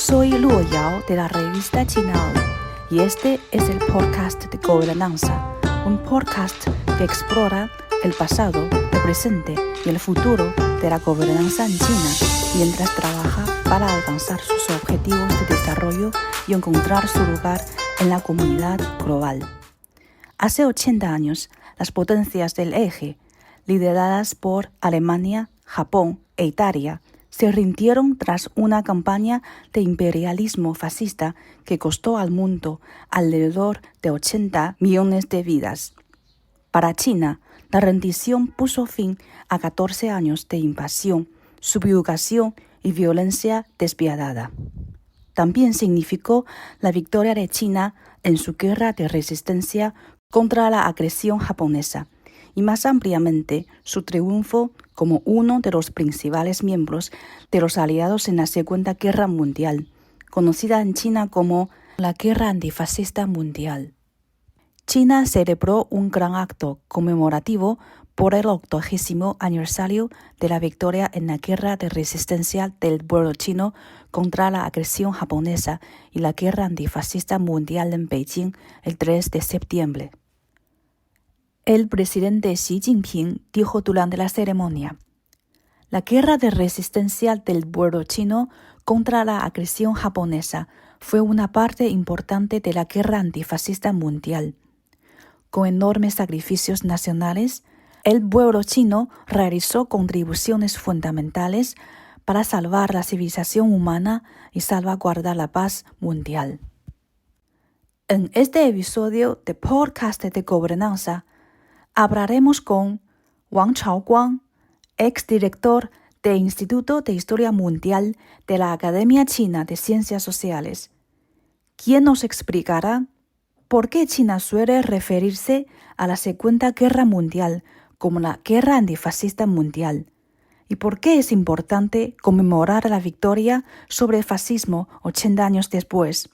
Soy Luo Yao de la revista China Hoy y este es el podcast de Gobernanza, un podcast que explora el pasado, el presente y el futuro de la gobernanza en China mientras trabaja para alcanzar sus objetivos de desarrollo y encontrar su lugar en la comunidad global. Hace 80 años, las potencias del eje, lideradas por Alemania, Japón e Italia, se rindieron tras una campaña de imperialismo fascista que costó al mundo alrededor de 80 millones de vidas. Para China, la rendición puso fin a 14 años de invasión, subyugación y violencia despiadada. También significó la victoria de China en su guerra de resistencia contra la agresión japonesa y más ampliamente su triunfo como uno de los principales miembros de los aliados en la Segunda Guerra Mundial, conocida en China como la Guerra Antifascista Mundial. China celebró un gran acto conmemorativo por el 80º aniversario de la victoria en la Guerra de Resistencia del pueblo chino contra la agresión japonesa y la Guerra Antifascista Mundial en Beijing el 3 de septiembre. El presidente Xi Jinping dijo durante la ceremonia: "La guerra de resistencia del pueblo chino contra la agresión japonesa fue una parte importante de la guerra antifascista mundial. Con enormes sacrificios nacionales, el pueblo chino realizó contribuciones fundamentales para salvar la civilización humana y salvaguardar la paz mundial". En este episodio de podcast de Gobernanza, hablaremos con Wang Chaoguang, exdirector del Instituto de Historia Mundial de la Academia China de Ciencias Sociales, quien nos explicará por qué China suele referirse a la Segunda Guerra Mundial como la Guerra Antifascista Mundial y por qué es importante conmemorar la victoria sobre el fascismo 80 años después.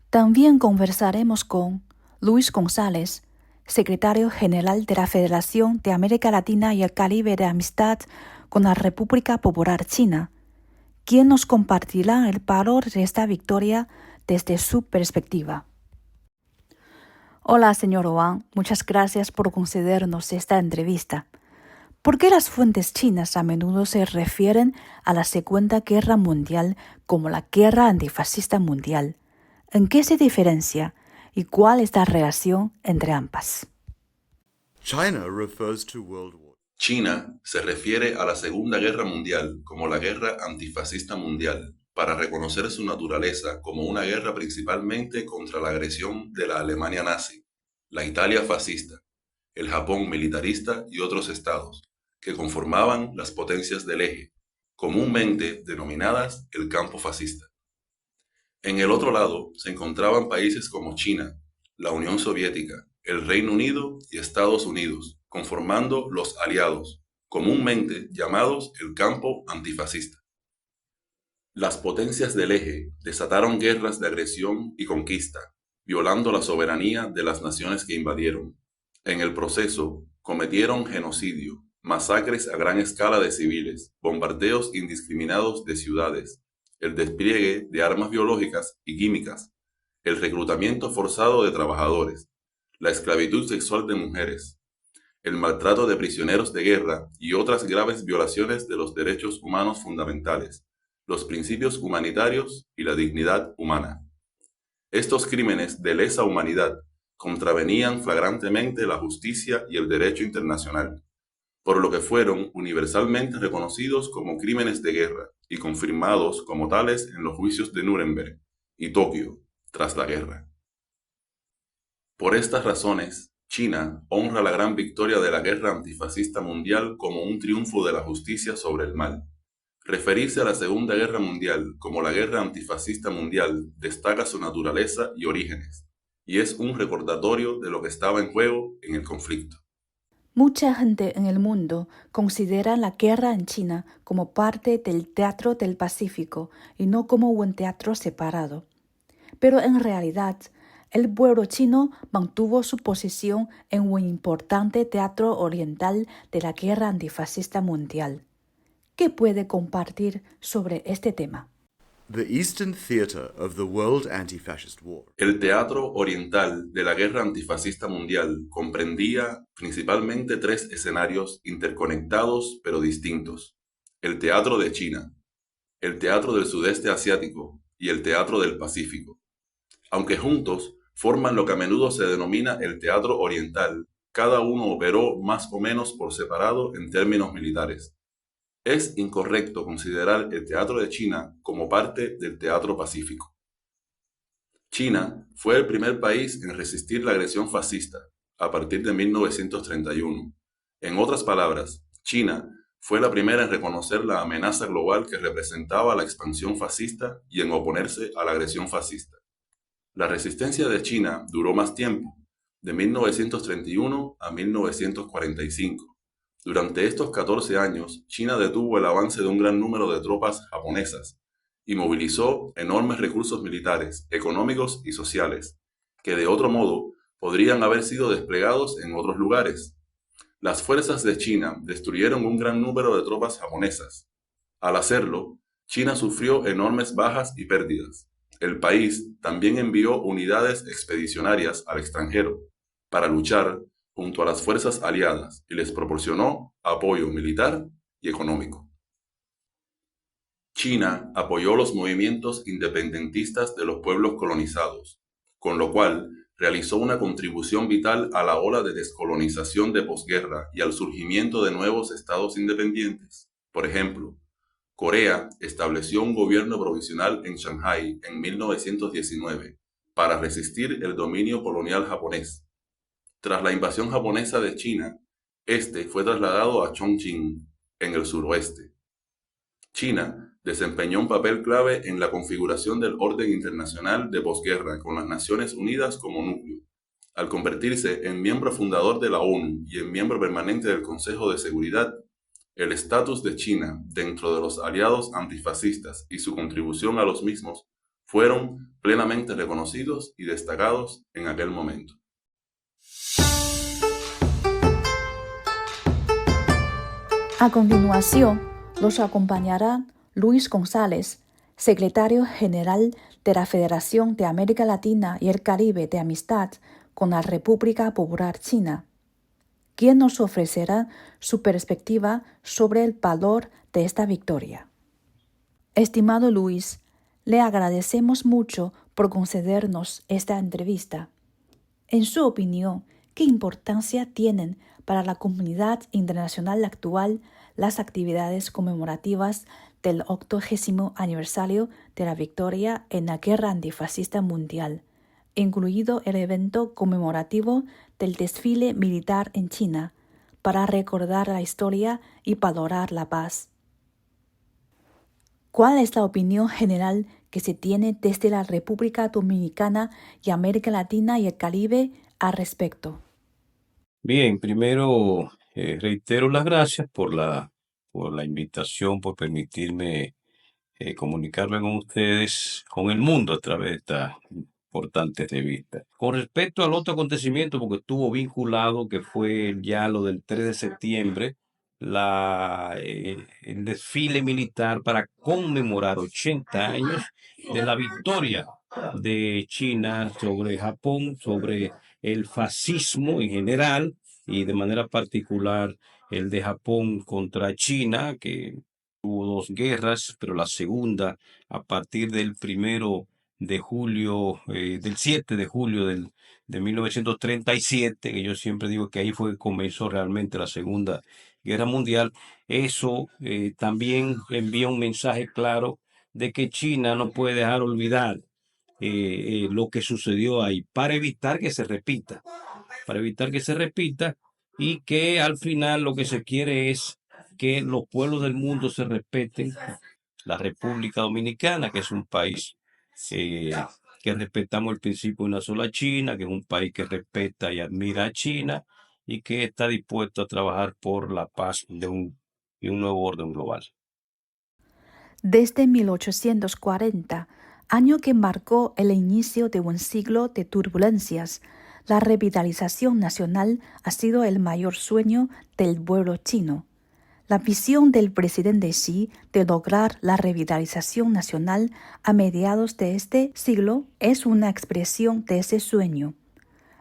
También conversaremos con Luis González, secretario general de la Federación de América Latina y el Caribe de Amistad con la República Popular China, quien nos compartirá el valor de esta victoria desde su perspectiva. Hola, señor Wang, muchas gracias por concedernos esta entrevista. ¿Por qué las fuentes chinas a menudo se refieren a la Segunda Guerra Mundial como la Guerra Antifascista Mundial? ¿En qué se diferencia? ¿Y cuál es la relación entre ambas? China se refiere a la Segunda Guerra Mundial como la Guerra Antifascista Mundial, para reconocer su naturaleza como una guerra principalmente contra la agresión de la Alemania nazi, la Italia fascista, el Japón militarista y otros estados, que conformaban las potencias del eje, comúnmente denominadas el campo fascista. En el otro lado se encontraban países como China, la Unión Soviética, el Reino Unido y Estados Unidos, conformando los aliados, comúnmente llamados el campo antifascista. Las potencias del eje desataron guerras de agresión y conquista, violando la soberanía de las naciones que invadieron. En el proceso, cometieron genocidio, masacres a gran escala de civiles, bombardeos indiscriminados de ciudades, el despliegue de armas biológicas y químicas, el reclutamiento forzado de trabajadores, la esclavitud sexual de mujeres, el maltrato de prisioneros de guerra y otras graves violaciones de los derechos humanos fundamentales, los principios humanitarios y la dignidad humana. Estos crímenes de lesa humanidad contravenían flagrantemente la justicia y el derecho internacional, por lo que fueron universalmente reconocidos como crímenes de guerra y confirmados como tales en los juicios de Nuremberg y Tokio tras la guerra. Por estas razones, China honra la gran victoria de la guerra antifascista mundial como un triunfo de la justicia sobre el mal. Referirse a la Segunda Guerra Mundial como la guerra antifascista mundial destaca su naturaleza y orígenes, y es un recordatorio de lo que estaba en juego en el conflicto. Mucha gente en el mundo considera la guerra en China como parte del teatro del Pacífico y no como un teatro separado. Pero en realidad, el pueblo chino mantuvo su posición en un importante teatro oriental de la guerra antifascista mundial. ¿Qué puede compartir sobre este tema? The Eastern Theatre of the World Anti-Fascist War. El teatro oriental de la guerra antifascista mundial comprendía principalmente tres escenarios interconectados pero distintos: el teatro de China, el teatro del sudeste asiático y el teatro del Pacífico. Aunque juntos forman lo que a menudo se denomina el teatro oriental, cada uno operó más o menos por separado en términos militares. Es incorrecto considerar el teatro de China como parte del teatro pacífico. China fue el primer país en resistir la agresión fascista a partir de 1931. En otras palabras, China fue la primera en reconocer la amenaza global que representaba la expansión fascista y en oponerse a la agresión fascista. La resistencia de China duró más tiempo, de 1931 a 1945. Durante estos 14 años, China detuvo el avance de un gran número de tropas japonesas y movilizó enormes recursos militares, económicos y sociales, que de otro modo podrían haber sido desplegados en otros lugares. Las fuerzas de China destruyeron un gran número de tropas japonesas. Al hacerlo, China sufrió enormes bajas y pérdidas. El país también envió unidades expedicionarias al extranjero para luchar junto a las fuerzas aliadas y les proporcionó apoyo militar y económico. China apoyó los movimientos independentistas de los pueblos colonizados, con lo cual realizó una contribución vital a la ola de descolonización de posguerra y al surgimiento de nuevos estados independientes. Por ejemplo, Corea estableció un gobierno provisional en Shanghái en 1919 para resistir el dominio colonial japonés. Tras la invasión japonesa de China, este fue trasladado a Chongqing, en el suroeste. China desempeñó un papel clave en la configuración del orden internacional de posguerra con las Naciones Unidas como núcleo, al convertirse en miembro fundador de la ONU y en miembro permanente del Consejo de Seguridad. El estatus de China dentro de los aliados antifascistas y su contribución a los mismos fueron plenamente reconocidos y destacados en aquel momento. A continuación, los acompañará Luis González, secretario general de la Federación de América Latina y el Caribe de Amistad con la República Popular China, quien nos ofrecerá su perspectiva sobre el valor de esta victoria. Estimado Luis, le agradecemos mucho por concedernos esta entrevista. En su opinión, ¿qué importancia tienen para la comunidad internacional actual las actividades conmemorativas del 80º aniversario de la victoria en la guerra antifascista mundial, incluido el evento conmemorativo del desfile militar en China, para recordar la historia y valorar la paz? ¿Cuál es la opinión general que se tiene desde la República Dominicana y América Latina y el Caribe al respecto? Bien, primero reitero las gracias por la invitación, por permitirme comunicarme con ustedes, con el mundo a través de estas importantes revistas. Con respecto al otro acontecimiento, porque estuvo vinculado, que fue ya lo del 3 de septiembre, el desfile militar para conmemorar 80 años de la victoria de China sobre Japón, sobre el fascismo en general y de manera particular el de Japón contra China, que hubo dos guerras, pero la segunda a partir del 1 de julio, del 7 de julio de 1937, que yo siempre digo que ahí fue que comenzó realmente la Segunda Guerra Mundial. Eso también envía un mensaje claro de que China no puede dejar olvidar lo que sucedió ahí para evitar que se repita, y que al final lo que se quiere es que los pueblos del mundo se respeten. La República Dominicana, que es un país que respetamos el principio de una sola China, que es un país que respeta y admira a China y que está dispuesto a trabajar por la paz de un nuevo orden global. Desde 1840, año que marcó el inicio de un siglo de turbulencias, la revitalización nacional ha sido el mayor sueño del pueblo chino. La visión del presidente Xi de lograr la revitalización nacional a mediados de este siglo es una expresión de ese sueño.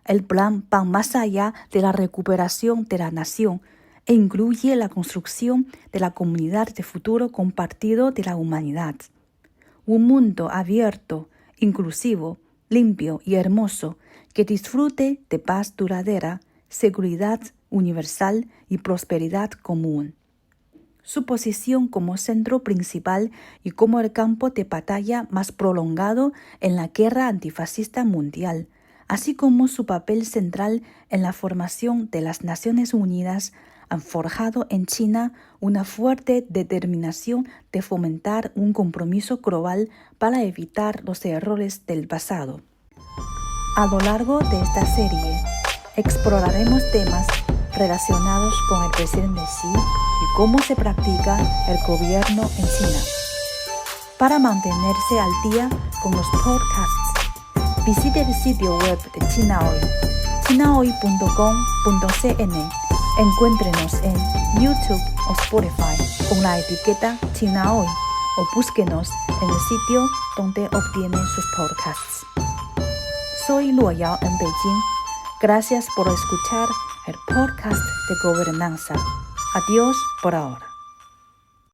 El plan va más allá de la recuperación de la nación e incluye la construcción de la comunidad de futuro compartido de la humanidad. Un mundo abierto, inclusivo, limpio y hermoso que disfrute de paz duradera, seguridad universal y prosperidad común. Su posición como centro principal y como el campo de batalla más prolongado en la guerra antifascista mundial, así como su papel central en la formación de las Naciones Unidas, han forjado en China una fuerte determinación de fomentar un compromiso global para evitar los errores del pasado. A lo largo de esta serie, exploraremos temas relacionados con el presidente Xi y cómo se practica el gobierno en China. Para mantenerse al día con los podcasts, visite el sitio web de China Hoy, chinahoy.com.cn. Encuéntrenos en YouTube o Spotify con la etiqueta China Hoy o búsquenos en el sitio donde obtiene sus podcasts. Soy Luo Yao en Beijing. Gracias por escuchar el podcast de Gobernanza. Adiós por ahora.